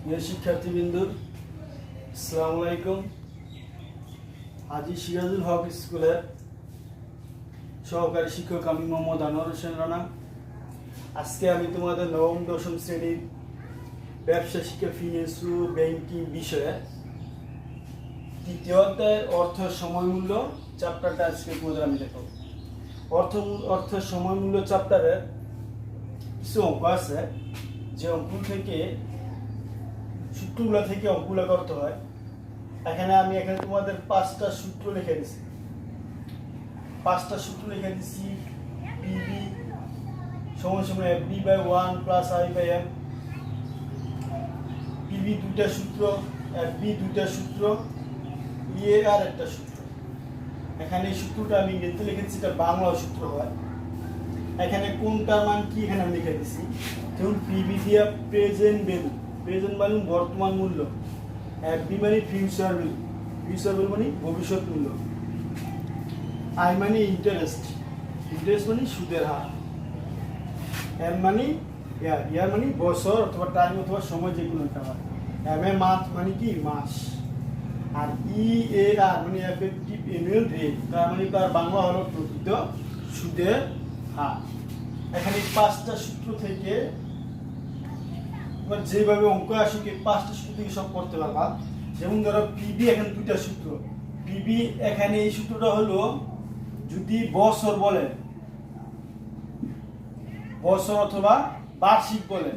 প্রিয় শিক্ষার্থীবৃন্দ, আসসালামু আলাইকুম। আজি সিরাজুল হক স্কুলের সহকারী শিক্ষক আমি মোহাম্মদ আনোয়ার হোসেন রানা। আজকে আমি তোমাদের নবম দশম শ্রেণীর ব্যবসা শিক্ষা ফিনান্স ও ব্যাংকিং বিষয়ে তৃতীয় অধ্যায়ের অর্থ সময় মূল্য চ্যাপ্টারটা আজকে তোমাদের আমি দেখাবো। অর্থ সময় মূল্য চ্যাপ্টারের কিছু অঙ্ক আছে, যে অঙ্ক থেকে সূত্রগুলো থেকে অঙ্কগুলো করতে হয়। আমি তোমাদের পাঁচটা সূত্র লিখে দিচ্ছি। পিবি সমান সমান FB by 1 plus I by M. PB দুইটা সূত্র, এফবি দুইটা সূত্র, ইএআর একটা সূত্র। এখানে এই সূত্রটা আমি ইংরেজিতে লিখেছি, এটা বাংলা সূত্র হয়। এখানে কোনটার মান কি এখানে আমি লিখে দিচ্ছি। যেমন পিবি দিয়া প্রেজেন্ট ভ্যালু, প্রেজেন্ট মানে বর্তমান মূল্য। এফবি মানে ফিউচার ভ্যালু, ফিউচার ভ্যালু মানে ভবিষ্যৎ মূল্য। আই মানে ইন্টারেস্ট, ইন্টারেস্ট মানে সুদের হার। এম মানে ইয়ার মানে বছর অথবা টাইম অথবা সময়, যে কোনো একটা হয়। এম এ মান্থ মানে কি মাস। আর ইএআর মানে এফেক্টিভ অ্যানুয়াল রেট, তার মানে তার বাংলা হলো প্রকৃত সুদের হার। এখানে পাঁচটা সূত্র থেকে যেভাবে অঙ্ক আসুক এই পাঁচটা সূত্র থেকে সব করতে পারবা। যেমন ধরো পিবি, এখানে দুইটা সূত্র। পিবি এখানে এই সূত্রটা হলো, যদি বছর বলে, বছর অথবা বার্ষিক বলে,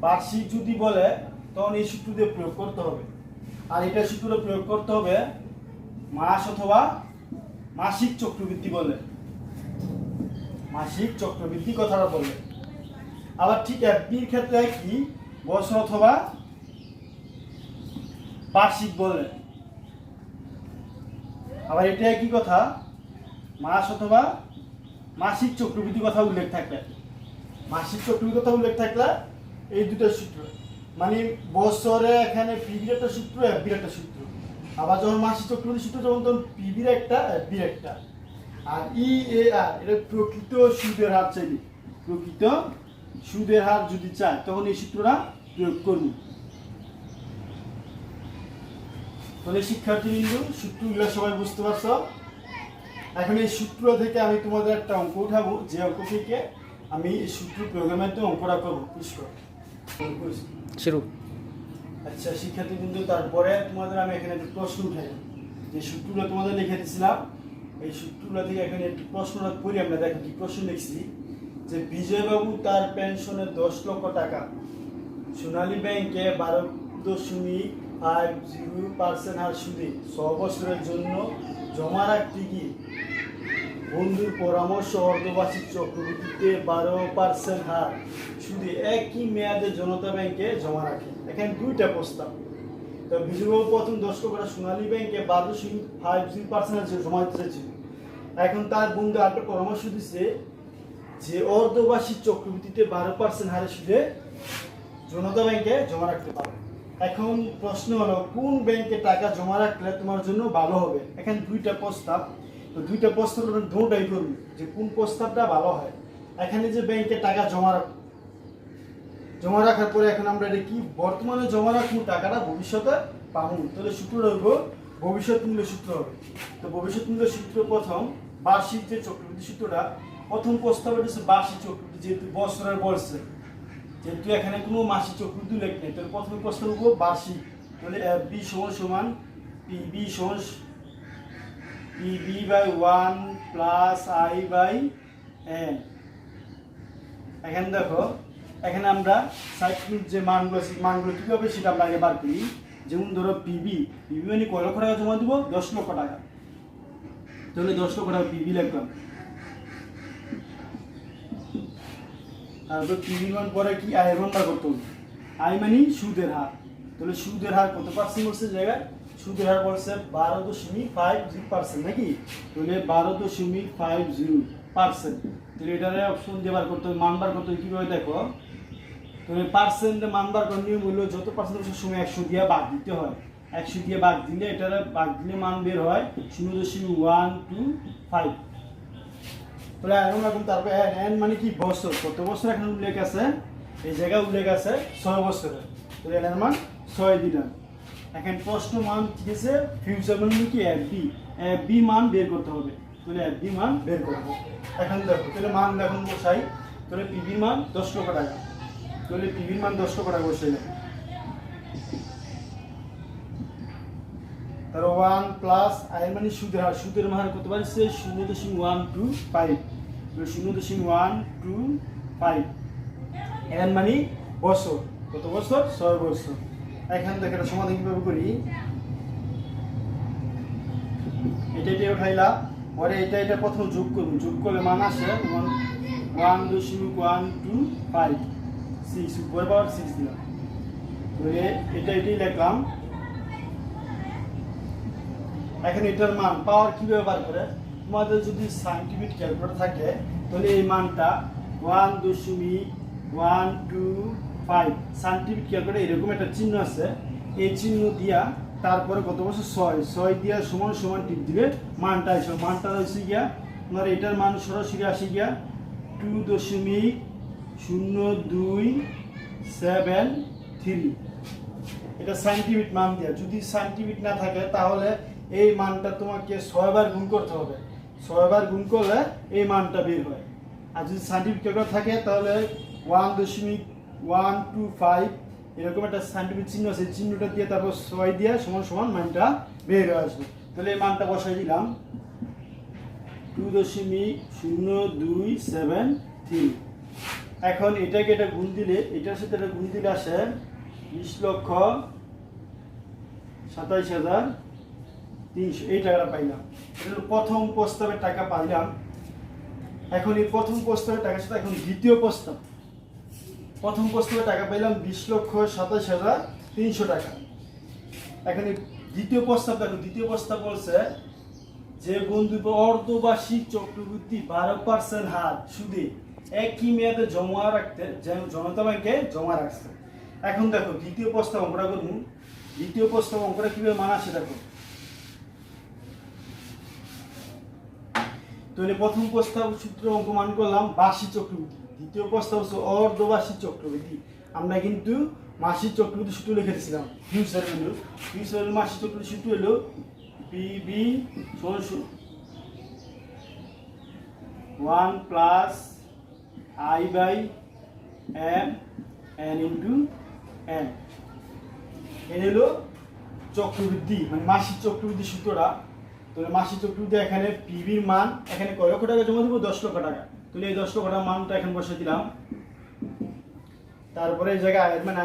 বার্ষিক যদি বলে তখন এই সূত্র দিয়ে প্রয়োগ করতে হবে। আর এটা সূত্রটা প্রয়োগ করতে হবে মাস অথবা মাসিক চক্রবৃদ্ধি বলে, মাসিক চক্রবৃদ্ধি কথাটা বলে। আবার ঠিক এফবির ক্ষেত্রে কি বছর অথবা বার্ষিক বলে। আবার এটা কি কথা, মাস অথবা মাসিক চক্রবৃদ্ধি কথা উল্লেখ থাকলে, মাসিক চক্রবৃদ্ধি কথা উল্লেখ থাকলে এই দুটো সূত্র। মানে বছরে এখানে পিবির একটা সূত্র, এফবির একটা সূত্র। আবার যখন মাসিক চক্রবৃদ্ধি সূত্র যখন তখন পিবির একটা, এফবির একটা। আর ইএআর এটা প্রকৃত সুদের হার চাইবে, প্রকৃত সুদের হার যদি চায় তখন এই সূত্রটা প্রয়োগ করব। তাহলে শিক্ষার্থীবৃন্দ, সূত্রগুলো সবাই বুঝতে পারছো। এখন এই সূত্র থেকে আমি তোমাদের একটা অঙ্ক উঠাবো, যে অঙ্ক থেকে আমি এই সূত্র প্রয়োগের মাধ্যমে অঙ্কটা করবো। শুরু। আচ্ছা শিক্ষার্থীবৃন্দ, তারপরে তোমাদের আমি এখানে একটা প্রশ্ন উঠাই। যে সূত্রগুলো তোমাদের লিখে দিয়েছিলাম, এই সূত্রগুলো থেকে এখানে একটু প্রশ্নটা পড়ি। আমরা দেখো কি প্রশ্ন লিখছি। যে বিজয়বাবু তার পেনশনের 10 লক্ষ টাকা সোনালী ব্যাংকে 12.50% হার সুদে 6 বছরের জন্য জমা রাখতে গিয়ে বন্ধুর পরামর্শ অর্ধবার্ষিক চক্রবৃদ্ধিতে 12% হার সুদে একই মেয়াদে জনতা ব্যাংকে জমা রাখে। এখানে দুইটা প্রস্তাব। তো বিজয়বাবু প্রথম 10 লক্ষ টাকা সোনালী ব্যাংকে 12.50% জমা দিতে চাইছিল। এখন তার বন্ধু একটা পরামর্শ দিচ্ছে যে অর্ধবার্ষিক চক্রবৃদ্ধিতে 12% হারে সুদে জনতা ব্যাংকে জমা রাখতে পারো। এখন প্রশ্ন হলো, কোন ব্যাংকে টাকা জমা রাখলে তোমার জন্য ভালো হবে। এখানে দুইটা প্রস্তাব। তো দুইটা প্রস্তাব দুটাই করবি, যে কোন প্রস্তাবটা ভালো হয়। এখানে যে ব্যাংকে টাকা জমা রাখার পরে এখন আমরা এটা কি বর্তমানে জমা রাখবো, টাকাটা ভবিষ্যতে পাবো। তাহলে সূত্রটা হইব ভবিষ্যৎ মূল্য সূত্র হবে। তো ভবিষ্যৎ মূল্য সূত্র প্রথম বার্ষিক যে চক্রবৃদ্ধি সূত্রটা, প্রথম প্রস্তাব হচ্ছে বার্ষিক চক্রবৃদ্ধি, যেহেতু বছরের বলছে, যেহেতু এখানে কোনো মাসিক চক্রবৃদ্ধি উল্লেখ নেই, তাহলে প্রথম প্রস্তাব হবো বার্ষিক। তাহলে এফবি সমান PB by 1 plus I by N. এখানে দেখো, এখানে আমরা সাইক্লিক যে মানগুলো আছে, মানগুলো কীভাবে সেটা আমরা আগে বার করি। যেমন ধরো পিবি মানে কয় লক্ষ টাকা জমা দিব, 10 লক্ষ টাকা। তাহলে 10 লক্ষ টাকা পিবি লিখলাম। তারপর পিবি মান পরে কি আই মান বার করতে হবে। আই মানে সুদের হার। তাহলে সুদের হার কত পার্সেন্ট বলছে জায়গায়, সুদের হার বলছে 12.50% নাকি। তাহলে 12.50%। তাহলে এটারে অপশন দিয়ে বার করতে হবে, মান বার করতে হবে কীভাবে দেখো। তাহলে পার্সেন্টে মান বার করার নিয়ম হলো, যত পার্সেন্ট সময় 100 দিয়ে ভাগ দিতে হয়। 100 দিয়ে ভাগ দিলে এটারে ভাগ দিলে মান বের হয় 0.125। তাহলে এখন তারপরে এন মানে কি বছর, কত বছর এখানে উল্লেখ আছে, এই জায়গায় উল্লেখ আছে 6 বছরের, তাহলে এটার মান 6 দিলাম। এখন প্রশ্ন মান কি আছে, ফিউচার মানে কি এফ বি মান বের করতে হবে, তাহলে এফ বি মান বের করবো। এখন দেখো তাহলে মান দেখুন বসাই, তাহলে পিবির মান 10 লক্ষ টাকা, তাহলে পিবির মান 10 লক্ষ টাকা বসাইলাম। তার 1 প্লাস আয়ের মানে সুদের হার, সুদের হার কত পারছে 0.125, 0.125 এর মানে বছর, কত বছর 6 বছর। এখন দেখো এটা সমাধান কিভাবে করি, এটা উঠাইলা, পরে এটা প্রথম যোগ করব, যোগ করলে মান আসে 1.125 6 উপর পাওয়ার 6 দিলাম, তাহলে এটাই লিখলাম। এখন এটার মান পাওয়ার কিভাবে বার করে, তোমাদের যদি সাইন্টিফিক ক্যালকুলেটর থাকে তাহলে এই মানটা 1.125 সাইন্টিফিক ক্যালকুলেটর এরকম একটা চিহ্ন আছে, এই চিহ্ন দিয়া তারপরে কত বছর 6 দিয়া সমান সমান টিপ দিবে, মানটা আসবে, মানটা হচ্ছে গিয়া তোমার এটার মান সরাসরি আসে গিয়া 2.0273। এটা সাইন্টিফিক মান দিয়া, যদি সাইন্টিফিক না থাকে তাহলে এই মানটা তোমাকে 6 বার গুণ করতে হবে, 6 বার গুণ করলে এই মানটা বের হয়। আর যদি সাইন্টিফিক ক্যালকুলেটর থাকে তাহলে 1.125 এরকম একটা সাইন্টিফিক চিহ্ন আছে, চিহ্নটা দিয়ে তারপর 6 দিয়ে সমান সমান মানটা বের হয়ে আসবে। তাহলে এই মানটা বসাই দিলাম 2.0273। এখন এটাকে এটা গুণ দিলে, এটার সাথে এটা গুণ দিলে আসে 20,27,300, এই টাকাটা পাইলাম। এটা হলো প্রথম প্রস্তাবের টাকা পাইলাম। এখন এই প্রথম প্রস্তাবের টাকার সাথে এখন দ্বিতীয় প্রস্তাব, প্রথম প্রস্তাবের টাকা পাইলাম 20,27,300 টাকা। এখন এই দ্বিতীয় প্রস্তাব দেখো, দ্বিতীয় প্রস্তাব বলছে যে বন্ধু অর্ধবার্ষিক চক্রবৃদ্ধি 12% হার সুদে একই মেয়াদে জমা রাখতে জনতা ব্যাংকে জমা রাখছে। এখন দেখো দ্বিতীয় প্রস্তাব আমরা করবো, দ্বিতীয় প্রস্তাব অঙ্কটা কিভাবে মান আসে দেখো, তাহলে প্রথম প্রস্তাব সূত্র অঙ্ক মান করলাম বার্ষিক চক্রবৃদ্ধি, দ্বিতীয় প্রস্তাব হচ্ছে অর্ধবার্ষিক চক্রবৃদ্ধি। আমরা কিন্তু মাসিক চক্রবৃদ্ধি সূত্র লিখেছিলাম, ফিউচার মাসিক চক্রবৃদ্ধি সূত্র হলো পিবি সমান 1 plus I by M N into N. N হলো চক্রবৃদ্ধি মানে মাসিক চক্রবৃদ্ধি সূত্রটা। তাহলে মাসিক চক্রবৃদ্ধি এখানে পিবির মান এখানে কয় লক্ষ টাকা জমা দেবো 10 লক্ষ টাকা, তাহলে এই 10 লক্ষ টাকা মানটা এখন বসে দিলাম। তারপরে এই জায়গায় আয়ের মান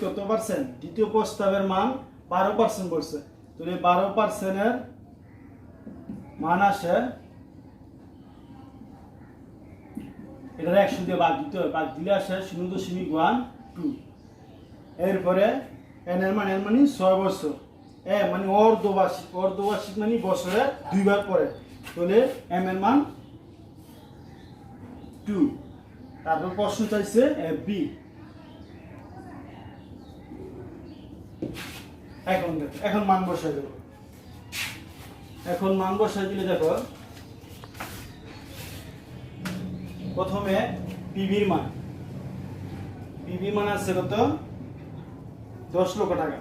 কত পার্সেন্ট, দ্বিতীয় প্রস্তাবের মান 12% বলছে, তাহলে 12% মান আসে এটা 100 দিয়ে ভাগ দিতে হবে, ভাগ দিলে আসে 0.12। এরপরে এন এর মান 6 বছর, এ মানে অর্ধবার্ষিক, অর্ধবার্ষিক মানে বছরে 2 বার পরে, তাহলে এম এর মান 2। তারপর প্রশ্ন চাইছে এফ বি। এখন মান বসাই দেবো, এখন মান বসাই দিলে দেখো প্রথমে পিবির মান, পিবি মান আছে কত 10 লক্ষ টাকা,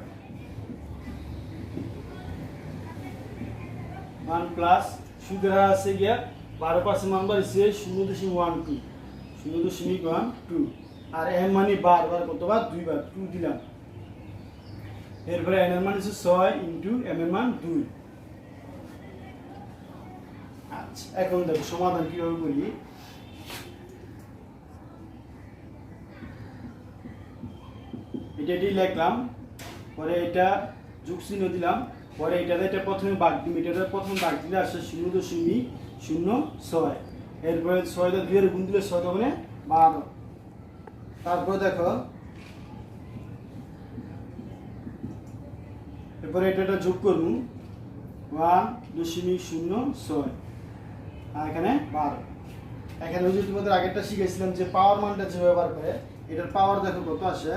1 প্লাস সুদের হার আছে গিয়া 12% মান বাড়ছে 0.12, আর এম মানে বার কতবার 2 বার 2 দিলাম। এরপরে এন এর মান হচ্ছে 6 ইন্টু এম এর মান 2। আচ্ছা এখন দেখো সমাধান কিভাবে করি, এটা লিখলাম, পরে এটা যোগ চিহ্ন দিলাম, পরে এটা প্রথমে ভাগ দিই, এটা প্রথম ভাগ দিলে আসে 0.06, এরপরে 6 দিয়ে 2 এর গুণ দিলে 6 মানে 12। তারপরে দেখো এরপরে এটা যোগ করব 1.06 আর এখানে 12। এখানে ওই যে তোমাদের আগেরটা শিখেছিলাম যে পাওয়ার মানটা যে ব্যবহার করে, এটার পাওয়ার দেখো কত আসে,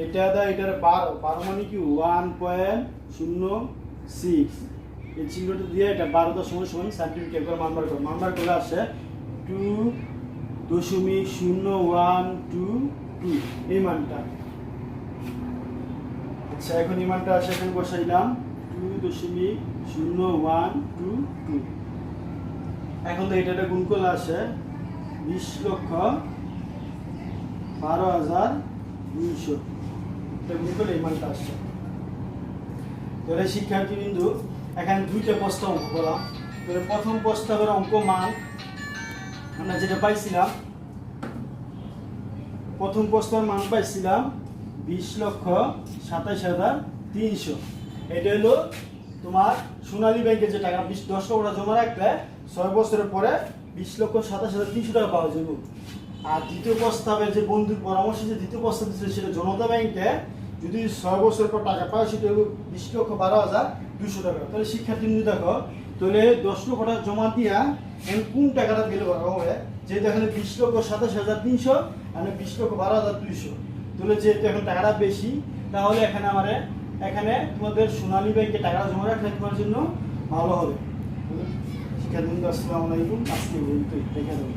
এটা দা এটার 12 মানে কি 1.06, এই চিহ্নটা দিয়ে এটা 12 দশমিক সমান সাইন্টিফিক ক্যালকুলেটর মান বার করলে আসে 2.0122 এই মানটা। আচ্ছা এখন এই মানটা আছে এখানে বসাইলাম 2.0122। এখন তো এটা গুণ করলে আসে 20,12,200। এটা গুণ করলে এই মানটা আসছে। তাহলে শিক্ষার্থী বিন্দু এখানে দুইটা প্রস্তাব অঙ্ক বললাম। তাহলে প্রথম প্রস্তাবের অঙ্ক মান আমরা যেটা পাইছিলাম, প্রথম প্রস্তাবের মান পাইছিলাম 20,27,300। এটা হলো তোমার সোনালী ব্যাংকে যে টাকা 10 লক্ষ টাকা জমা রাখলে 6 বছরের পরে 20,27,300 টাকা পাওয়া যাবে। আর দ্বিতীয় প্রস্তাবের যে বন্ধুর পরামর্শে যে দ্বিতীয় প্রস্তাব ছিল সেটা জনতা ব্যাংকে যদি 6 বছর পর টাকা পায় সেটা হলো 20,12,200 টাকা। তাহলে শিক্ষার্থী দেখো তাহলে 10 লক্ষ টাকা জমা দিয়া এখন কোন টাকাটা দিলে ভালো হবে, যেহেতু এখানে 20,27,300 আর 20,12,200। তাহলে যেহেতু এখন টাকাটা বেশি তাহলে এখানে এখানে তোমাদের সোনালী ব্যাংকে টাকা জমা রাখলে তোমার জন্য ভালো হবে। শিক্ষার্থী আসসালামু আলাইকুম, আজকে দেখে দেবো।